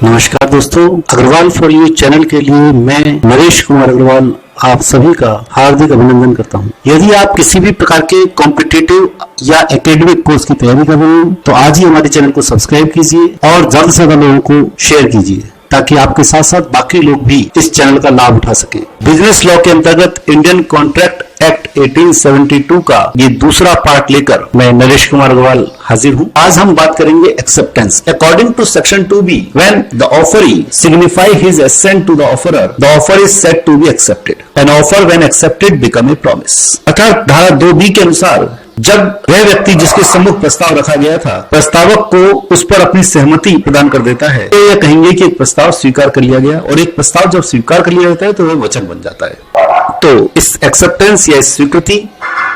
नमस्कार दोस्तों, Agarwal for you channel के लिए मैं नरेश कुमार अग्रवाल आप सभी का हार्दिक अभिनंदन करता हूं। यदि आप किसी भी प्रकार के कॉम्पिटिटिव या एकेडमिक कोर्स की तैयारी कर रहे हैं तो आज ही हमारे चैनल को सब्सक्राइब कीजिए और ज्यादा से ज्यादा लोगों को शेयर कीजिए ताकि आपके साथ साथ बाकी लोग भी इस चैनल का लाभ उठा सकें। बिजनेस लॉ के अंतर्गत इंडियन कॉन्ट्रैक्ट एक्ट 1872 का ये दूसरा पार्ट लेकर मैं नरेश कुमार अग्रवाल हाजिर हूँ। आज हम बात करेंगे acceptance. According to section 2B, when the offeree signify his assent to the offerer, the offer is said to be accepted. An offer when accepted become a promise. अर्थात धारा 2B के अनुसार जब वह व्यक्ति जिसके सम्मुख प्रस्ताव रखा गया था प्रस्तावक को उस पर अपनी सहमति प्रदान कर देता है तो यह कहेंगे कि एक प्रस्ताव स्वीकार कर लिया गया, और एक प्रस्ताव जब स्वीकार कर लिया जाता है तो वह वचन बन जाता है। तो इस एक्सेप्टेंस या इस स्वीकृति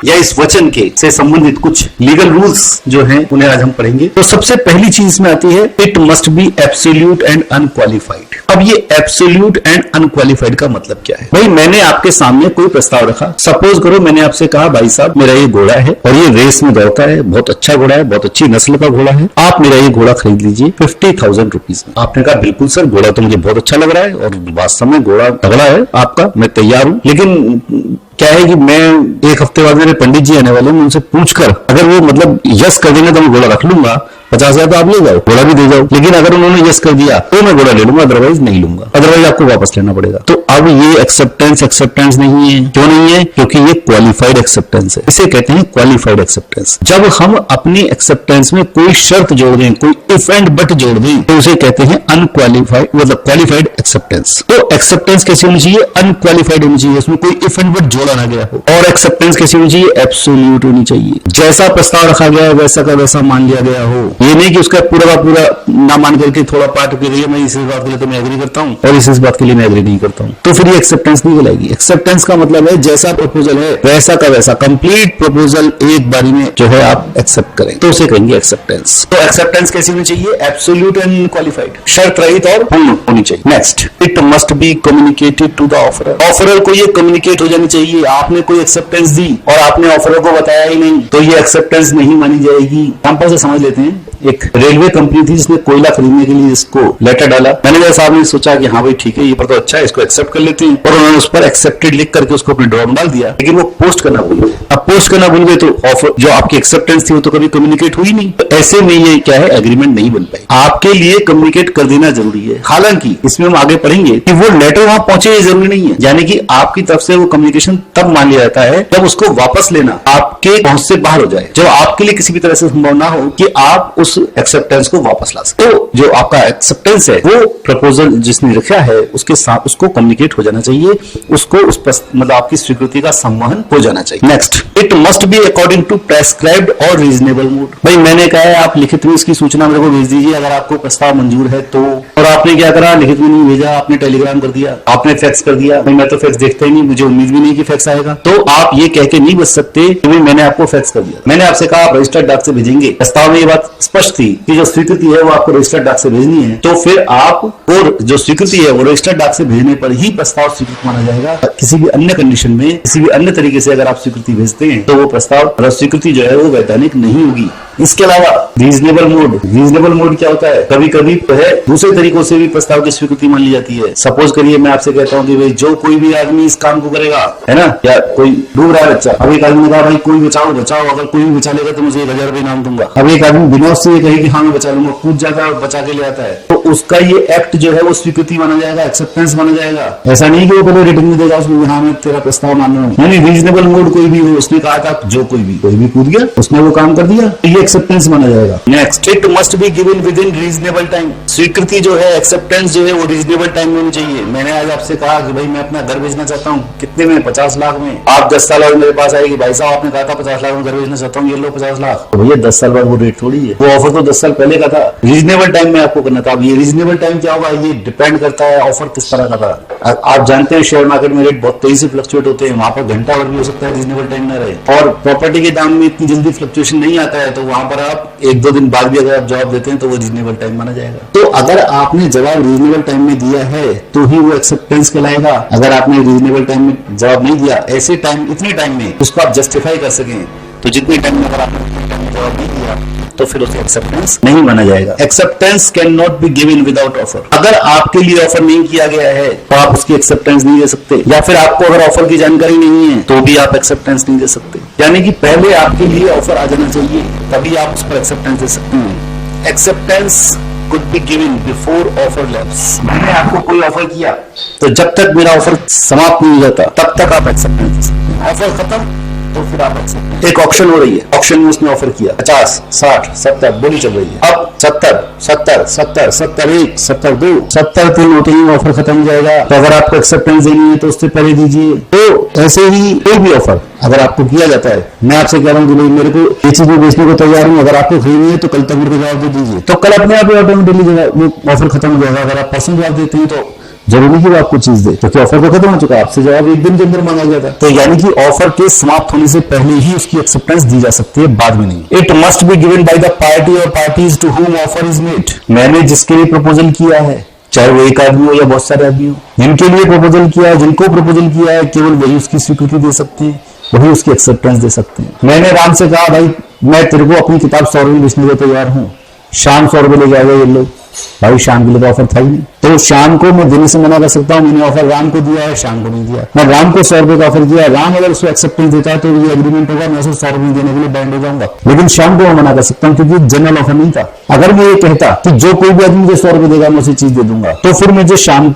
या इस वचन के से संबंधित कुछ लीगल रूल्स जो हैं उन्हें आज हम पढ़ेंगे। तो सबसे पहली चीज में आती है it must B absolute and unqualified. अब ये एब्सोल्यूट एंड अनक्वालिफाइड का मतलब क्या है? भाई मैंने आपके सामने कोई प्रस्ताव रखा, सपोज करो मैंने आपसे कहा भाई साहब मेरा ये घोड़ा है और ये रेस में दौड़ता है, बहुत अच्छा घोड़ा है, बहुत अच्छी नस्ल का घोड़ा है, आप मेरा ये घोड़ा खरीद लीजिए 50,000 रुपीज में। आपने कहा बिल्कुल सर, घोड़ा तो मुझे बहुत अच्छा लग रहा है और वास्तव में घोड़ा तगड़ा है आपका, मैं तैयार हूं। लेकिन क्या है कि मैं एक हफ्ते बाद मेरे पंडित जी आने वाले हैं, उनसे पूछकर अगर वो मतलब यस कर देंगे तो मैं घोड़ा रख लूंगा, 50,000 तो आप ले जाओ, घोड़ा भी दे जाओ। लेकिन अगर उन्होंने यस कर दिया तो मैं घोड़ा ले लूंगा, अदरवाइज नहीं लूंगा, अदरवाइज आपको वापस लेना पड़ेगा। तो अब ये एक्सेप्टेंस नहीं है। क्यों नहीं है? क्योंकि ये क्वालिफाइड एक्सेप्टेंस है। इसे कहते हैं क्वालिफाइड एक्सेप्टेंस। जब हम अपनी एक्सेप्टेंस में कोई शर्त जोड़ दें, कोई इफ एंड बट जोड़ दें तो उसे कहते हैं अनक्वालिफाइड मतलब क्वालिफाइड एक्सेप्टेंस। तो एक्सेप्टेंस कैसी होनी चाहिए? अनक्वालिफाइड होनी चाहिए, उसमें कोई इफ एंड बट जोड़ा ना गया हो। और एक्सेप्टेंस कैसी होनी चाहिए? एब्सोल्यूट होनी चाहिए। जैसा प्रस्ताव रखा गया है वैसा का वैसा मान लिया गया हो। ये नहीं कि उसका पूरा का पूरा ना मान करके थोड़ा पार्ट के लिए मैं इस बात के लिए तो मैं एग्री करता हूँ और इस बात के लिए मैं एग्री नहीं करता हूँ, तो फिर ये एक्सेप्टेंस नहीं कहलाएगी। एक्सेप्टेंस का मतलब है जैसा प्रपोजल है वैसा का वैसा कंप्लीट प्रपोजल एक बारी में जो है आप एक्सेप्ट करें, तो उसे कहेंगे एक्सेप्टेंस। तो एक्सेप्टेंस कैसी होनी चाहिए? एब्सोल्यूट एंड क्वालिफाइड, शर्त रहित और पूर्ण होनी चाहिए। Next, it must be communicated to the offerer. Offerer को ये कम्युनिकेट हो जानी चाहिए। आपने कोई एक्सेप्टेंस दी और आपने ऑफरर को बताया ही नहीं तो ये एक्सेप्टेंस नहीं मानी जाएगी। एग्जांपल से समझ लेते हैं, एक रेलवे कंपनी थी जिसने कोयला खरीदने के लिए इसको लेटर डाला। मैनेजर साहब ने सोचा कि हाँ भाई ठीक है, ये पर तो अच्छा है, इसको एक्सेप्ट कर लेते हैं, और उन्होंने उस पर एक्सेप्टेड लिख करके उसको अपने ड्रॉर में डाल दिया। लेकिन वो पोस्ट करना भूल गए। अब पोस्ट करना भूल गए तो ऑफर जो आपकी एक्सेप्टेंस थी वो तो कभी कम्युनिकेट हुई नहीं। तो ऐसे में ये क्या है, एग्रीमेंट नहीं बन पाई। आपके लिए कम्युनिकेट कर देना जरूरी है। हालांकि इसमें हम आगे पढ़ेंगे कि वो लेटर वहां पहुंचे ये जरूरी नहीं है, यानी कि आपकी तरफ से वो कम्युनिकेशन तब मान लिया जाता है जब उसको वापस लेना आपके पहुंच से बाहर हो जाए, जब आपके लिए किसी भी तरह से संभव ना हो कि आप उस एक्सेप्टेंस को वापस ला सके। तो जो आपका एक्सेप्टेंस है वो प्रपोजल जिसने लिखा है उसके साथ उसको कम्युनिकेट हो जाना चाहिए, उसको उस मतलब आपकी स्वीकृति का संवहन हो जाना चाहिए। Next, it must be according to prescribed और रीजनेबल मोड। भाई मैंने कहा है आप लिखित में इसकी सूचना मेरे को भेज दीजिए अगर आपको प्रस्ताव मंजूर है तो, और आपने क्या करा, लिखित में नहीं भेजा, आपने टेलीग्राम कर दिया, आपने फैक्स कर दिया। भाई मैं तो फैक्स देखता ही नहीं, मुझे उम्मीद भी नहीं कि फैक्स आएगा। तो आप ये कह के नहीं बच सकते कि मैंने आपको फैक्स कर दिया। मैंने आपसे कहा आप रजिस्टर्ड डाक से भेजेंगे, प्रस्ताव में ये बात स्पष्ट थी कि जो स्वीकृति है वो आपको रजिस्टर्ड डाक से भेजनी है, तो फिर आप और जो स्वीकृति है वो रजिस्टर्ड डाक से भेजने पर ही प्रस्ताव स्वीकृत माना जाएगा। किसी भी अन्य कंडीशन में, किसी भी अन्य तरीके से अगर आप स्वीकृति भेजते हैं तो वो प्रस्ताव स्वीकृति जो है वो वैधानिक नहीं होगी। इसके अलावा रीजनेबल मोड क्या होता है? कभी कभी तो है दूसरे तरीकों से भी प्रस्ताव की स्वीकृति मान ली जाती है। सपोज करिए मैं आपसे कहता हूँ कि भाई जो कोई भी आदमी इस काम को करेगा, है ना, या कोई डूब रहा है बच्चा, अब एक आदमी ने कहा भाई कोई बचाओ, अगर कोई भी बचा लेगा तो मुझे 1,000 रुपए इनाम दूंगा। अब एक आदमी बिना उससे ये कहे कि हाँ मैं बचा लूंगा, कूद जाता है और बचा के ले आता है, तो उसका ये एक्ट जो है वो स्वीकृति माना जाएगा, एक्सेप्टेंस माना जाएगा। ऐसा नहीं कि वो पहले रिटर्न में देगा उसमें हाँ मैं तेरा प्रस्ताव मान रहा हूँ। नहीं, रीजनेबल मोड कोई भी हो, उसने कहा था जो कोई भी कूद गया, उसने वो काम कर दिया, ये एक्सेप्टेंस माना जाएगा। Next, it must be given with in reasonable time. स्वीकृति जो है, एक्सेप्टेंस जो है वो रीजनेबल टाइम में होनी चाहिए। मैंने आज आपसे कहा कि भाई मैं अपना घर बेचना चाहता हूँ, कितने में? 50 लाख में। आप 10 साल बाद मेरे पास आएगी, भाई साहब आपने कहा था 50 लाख में घर बेचना चाहता हूँ, ये लो 50 लाख। तो भैया 10 साल बाद वो रेट थोड़ी है, वो ऑफर तो 10 साल पहले का था, रीजनेबल टाइम में आपको करना था। अब ये रीजनेबल टाइम क्या होगा, ये डिपेंड करता है ऑफर किस तरह का था। आप जानते हैं शेयर मार्केट में रेट बहुत तेजी से फ्लक्चुएट होते हैं, वहां पर घंटा भर भी हो सकता है रीजनेबल टाइम न रहे, और प्रॉपर्टी के दाम में इतनी जल्दी फ्लक्चुएशन नहीं आता है, तो वहां पर आप 1-2 दिन बाद भी अगर आप जवाब देते हैं तो वो रीजनेबल टाइम माना जाएगा। तो अगर आपने जवाब रीजनेबल टाइम में दिया है तो ही वो एक्सेप्टेंस कहलाएगा। अगर आपने रीजनेबल टाइम में जवाब नहीं दिया, ऐसे टाइम, इतने टाइम में उसको आप जस्टिफाई कर सकें, तो जितने टाइम में अगर आपने जवाब नहीं दिया तो फिर उसे एक्सेप्टेंस नहीं माना जाएगा। Acceptance can not be given without offer. अगर आपके लिए ऑफर नहीं किया गया है तो आप उसकी एक्सेप्टेंस नहीं दे सकते, या फिर आपको अगर ऑफर की जानकारी नहीं है तो भी आप एक्सेप्टेंस नहीं दे सकते। यानी कि पहले आपके लिए ऑफर आ जाना चाहिए, तभी आप उस पर एक्सेप्टेंस दे सकते हैं। Acceptance could be given before offer lapse। मैंने आपको कोई ऑफर किया तो जब तक मेरा ऑफर समाप्त नहीं हो जाता तब तक आप एक्सेप्टेंस दे सकते हैं। ऑफर खत्म तो फिर आप एक्सेप्ट। एक ऑप्शन हो रही है, ऑप्शन में उसने ऑफर किया 50, 60, 70 बोली चल रही है। अब 70, 70, 70, 71, 72, 70 पे नोटिंग ऑफर खत्म हो जाएगा। तो अगर आपको एक्सेप्टेंस देनी है तो उससे पहले दीजिए। तो ऐसे ही कोई भी ऑफर अगर आपको किया जाता है, मैं आपसे कह रहा हूँ कि भाई मेरे को ये चीज में बेचने को तैयार हूँ, अगर आपको खरीदनी है तो कल तक मेरे को जवाब दे दीजिए, तो कल अपने आप ऑटोमेटिकली वो ऑफर खत्म हो जाएगा। अगर आप परसों जवाब देते हैं तो जरूरी कि वो आपको चीज दे, क्योंकि ऑफर तो खत्म हो चुका है, आपसे जवाब एक दिन के अंदर मांगा गया था। तो यानी कि ऑफर के समाप्त होने से पहले ही उसकी एक्सेप्टेंस दी जा सकती है, बाद में नहीं। It must be given by the party or parties to whom offer is made. मैंने जिसके लिए प्रपोजल किया है, चाहे वो एक आदमी हो या बहुत सारे आदमी हो, जिनके लिए प्रपोजल किया है, जिनको प्रपोजल किया है, केवल वही उसकी स्वीकृति दे सकते हैं, वही उसकी एक्सेप्टेंस दे सकते हैं। मैंने राम से कहा भाई मैं तेरे को अपनी किताब 100 रुपए बेचने को तैयार हूँ, शाम 100 रुपए लेके आ गए ये लोग। भाई शाम के लिए तो ऑफर था ही नहीं, तो शाम को मैं देने से मना कर सकता हूँ। मैंने ऑफर राम को दिया है, शाम को नहीं दिया। मैं राम को 100 रुपए का ऑफर किया, राम अगर उसको एक्सेप्टेंस देता है तो ये एग्रीमेंट होगा, मैं उसे 100 रुपए देने के लिए बैंड हो जाऊंगा। लेकिन शाम को मैं मना कर सकता हूँ क्योंकि जनरल ऑफर नहीं था। अगर मैं ये कहता कि जो कोई भी आदमी मुझे 100 रुपए देगा मैं उसे चीज दे दूंगा, तो फिर मुझे शाम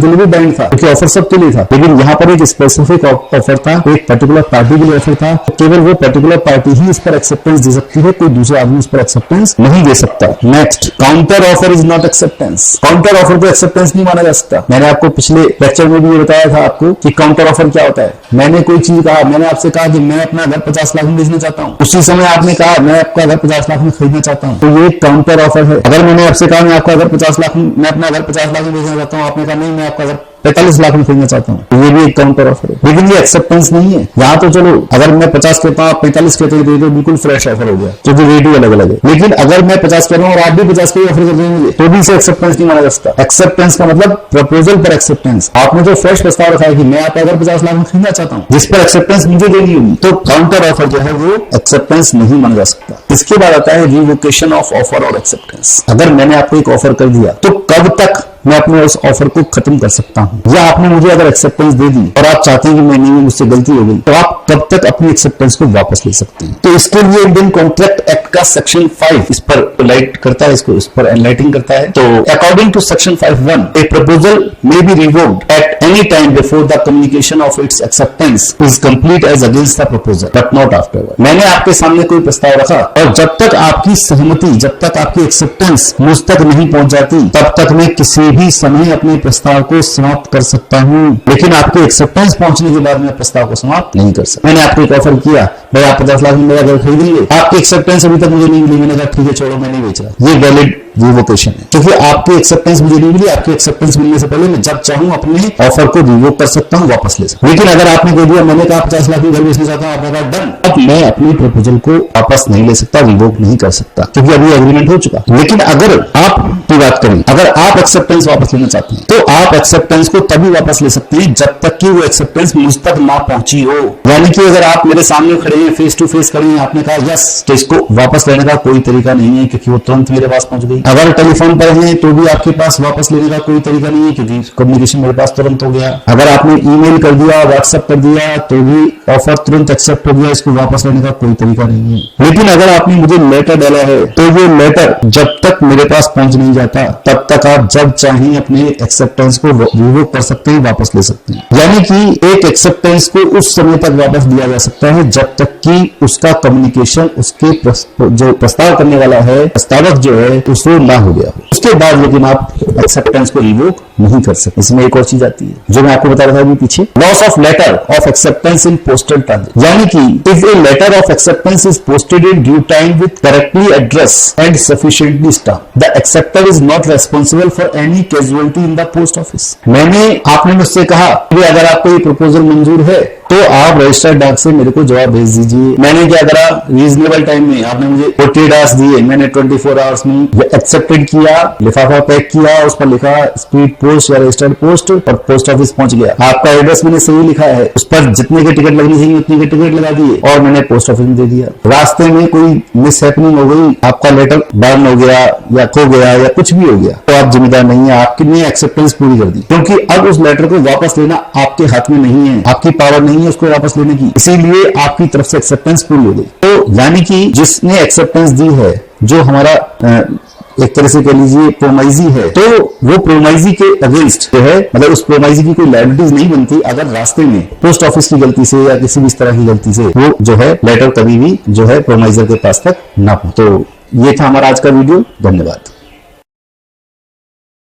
के लिए भी बैंड था, क्योंकि ऑफर सबके लिए था। लेकिन यहाँ पर एक स्पेसिफिक ऑफर था, एक पर्टिकुलर पार्टी के लिए ऑफर था, तो केवल वो पर्टिकुलर पार्टी ही इस पर एक्सेप्टेंस दे सकती है, कोई दूसरा आदमी इस पर एक्सेप्टेंस नहीं दे सकता। Next, counter offer is not acceptance. Counter offer को एक्सेप्टेंस नहीं माना जा सकता। मैंने आपको पिछले लेक्चर में भी ये बताया था आपको कि काउंटर ऑफर क्या होता है। मैंने कोई चीज कहा, मैंने आपसे कहा कि मैं अपना घर 50 लाख में बेचना चाहता हूँ, उसी समय आपने कहा मैं आपका घर 50 लाख में खरीदना चाहता हूँ, तो ये काउंटर ऑफर है। अगर मैंने आपसे कहा मैं आपका घर 50 लाख में, मैं अपना घर 50 लाख में बेचना चाहता हूँ, आपने कहा नहीं मैं आपका घर 45 लाख में खरीदना चाहता हूँ, तो ये भी एक काउंटर ऑफर है। लेकिन ये एक्सेप्टेंस नहीं है। यहाँ तो चलो अगर मैं 50 कहता हूँ आप 45 कहते हैं तो बिल्कुल फ्रेश ऑफर हो गया, क्योंकि रेट ही अलग अलग है। लेकिन अगर मैं 50 कह रहा हूँ और आप भी 50 का ऑफर कर रहे हैं तो भी इसे एक्सेप्टेंस नहीं माना जा सकता। एक्सेप्टेंस का मतलब प्रपोजल पर एक्सेप्टेंस। आपने जो फ्रेश प्रस्ताव रखा है कि मैं आपका घर 50 लाख में खरीदना चाहता हूँ, जिस पर एक्सेप्टेंस मुझे देनी होगी, तो काउंटर ऑफर जो है वो एक्सेप्टेंस नहीं माना जा सकता। इसके बाद आता है रिवोकेशन ऑफ ऑफर और एक्सेप्टेंस। अगर मैंने आपको एक ऑफर कर दिया तो कब तक मैं अपने उस ऑफर को खत्म कर सकता हूं, या आपने मुझे अगर एक्सेप्टेंस दे दी और आप चाहते हैं कि नहीं मुझसे गलती हो गई, तो आप कब तक अपनी एक्सेप्टेंस को वापस ले सकते हैं। तो इसके लिए इंडियन कॉन्ट्रैक्ट एक्ट का सेक्शन 5 इस पर लाइट करता है, इसको इस पर एनलाइटिंग करता है। तो according to section 5(1) a proposal may be revoked at any time before the communication of its acceptance is complete as against the proposal but not afterward. मैंने आपके सामने कोई प्रस्ताव रखा और जब तक आपकी सहमति, जब तक आपकी एक्सेप्टेंस मुझ तक नहीं पहुंच जाती, तब तक मैं किसी भी समय अपने प्रस्ताव को समाप्त कर सकता हूं। लेकिन आपके एक्सेप्टेंस पहुंचने के बाद मैं प्रस्ताव को समाप्त नहीं कर सकता। मैंने आपको एक ऑफर किया, भाई आप 50 लाख में मेरा घर खरीदेंगे, आपकी एक्सेप्टेंस अभी तक मुझे नहीं मिली, मैंने कहा ठीक है छोड़ो मैं नहीं बेच रहा। ये वैलिड रिवोकेशन है, क्योंकि आपकी एक्सेप्टेंस मुझे नहीं मिली। आपकी एक्सेप्टेंस मिलने से पहले मैं जब चाहूं अपने ऑफर को रिवोक कर सकता हूं, वापस ले सकता हूं। लेकिन अगर आपने कह दिया मैंने कहा 50 लाख में घर बेचना चाहता हूं, आपने कहा डन, अब मैं अपनी प्रपोजल को वापस नहीं ले सकता, रिवोक नहीं कर सकता, क्योंकि अभी एग्रीमेंट हो चुका। लेकिन अगर आपकी बात करें, अगर आप एक्सेप्टेंस वापस लेना चाहते हैं तो आप एक्सेप्टेंस को तभी वापस ले सकते हैं जब तक कि वो एक्सेप्टेंस मुझ तक ना पहुंची हो। यानी कि अगर आप मेरे सामने खड़े हैं, फेस टू फेस खड़े हैं, आपने कहा यस, तो इसको वापस लेने का कोई तरीका नहीं है, क्योंकि वो तुरंत मेरे पास पहुंच गई। अगर टेलीफोन पर हैं तो भी आपके पास वापस लेने का कोई तरीका नहीं है, क्योंकि कम्युनिकेशन मेरे पास तुरंत हो गया। अगर आपने ईमेल कर दिया, व्हाट्सएप कर दिया, तो भी ऑफर तुरंत एक्सेप्ट हो गया, इसको वापस लेने का कोई तरीका नहीं है। लेकिन अगर आपने मुझे लेटर डाला है तो वो लेटर जब तक मेरे पास पहुंच नहीं जाता, तब तक आप जब चाहें अपने एक्सेप्टेंस को रिवोक कर सकते हैं, वापस ले सकते हैं। यानी कि एक एक्सेप्टेंस को उस समय तक वापस दिया जा सकता है जब तक कि उसका कम्युनिकेशन, उसके जो प्रस्ताव करने वाला है, प्रस्तावक जो है, उसको ना हो गया हो। उसके बाद लेकिन आप एक्सेप्टेंस को रिवोक नहीं कर सकते। इसमें एक और चीज आती है जो मैं आपको बता रहा था अभी पीछे, loss of letter of acceptance in postal transit. यानी कि if a letter of acceptance is posted in due time with correctly address and sufficiently stamped, the acceptor is not responsible for any casualty in the post office. आपने मुझसे कहा कि अगर आपको ये proposal मंजूर है तो आप रजिस्टर्ड डाक से मेरे को जवाब भेज दीजिए। मैंने क्या करा, रीजनेबल टाइम में आपने मुझे 48 आवर्स दिए, मैंने 24 आवर्स में एक्सेप्टेड किया, लिफाफा पैक किया, उस पर लिखा स्पीड पोस्ट या रजिस्टर्ड पोस्ट, और पोस्ट ऑफिस पहुंच गया। आपका एड्रेस मैंने सही लिखा है, उस पर जितने के टिकट लगनी चाहिए उतने के टिकट लगा दिए और मैंने पोस्ट ऑफिस में दे दिया। रास्ते में कोई मिस हैपनिंग हो गई, आपका लेटर बर्न हो गया या खो गया या कुछ भी हो गया, तो आप जिम्मेदार नहीं है, आपकी एक्सेप्टेंस पूरी कर दी, क्योंकि अब उस लेटर को वापस लेना आपके हाथ में नहीं है, आपकी पावर नहीं है उसको वापस लेने की, इसीलिए आपकी तरफ से एक्सेप्टेंस पूरी हो गई। तो यानी कि जिसने एक्सेप्टेंस दी है, जो हमारा एक तरह से कह लीजिए प्रोमाइजी है, तो वो प्रोमाइजी के अगेंस्ट जो है, मतलब उस प्रोमाइजी की कोई लायबिलिटीज नहीं बनती अगर रास्ते में पोस्ट ऑफिस की गलती से या किसी भी इस तरह की गलती से वो जो है लेटर कभी भी जो है प्रोमाइजर के पास तक ना पहुंचे। तो ये था हमारा आज का वीडियो। धन्यवाद।